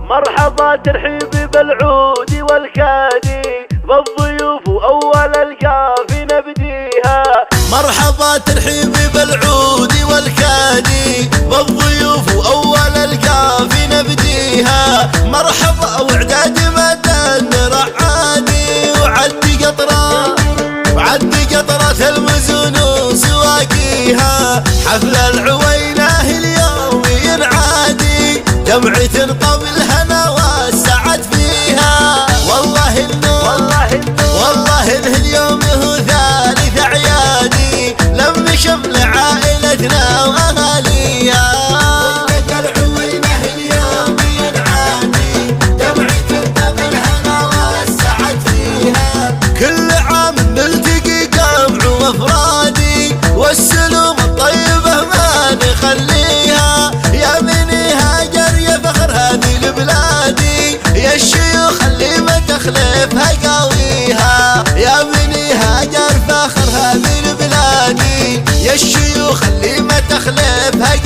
مرحبا ترحيبي بالعود والكادي، بالضيوف أول القافي نبديها. مرحبا ترحيبي بالعود والكادي، بالضيوف أول القافي نبديها. مرحبا وعداد مدن رعادي، وعدي قطرة المزون وسواقيها. حفل العوينة اليوم ينعادي، جمعة قبل هنا والسعد فيها. والله إنه اليوم هو ثالث أعيادي، لم شمل عائلتنا وأهاليها. العوينة اليوم ينعادي، جمعة قبل هنا والسعد فيها. كل عام نلتقي جمع وأفرادي، والسلوم الطيبة ما نخليها. يا بني هاجر يا فخر هذه البلادي، يا الشيوخ اللي ما تخلفها قاويها. يا بني هاجر فخر هذه البلادي، يا الشيوخ اللي ما تخلفها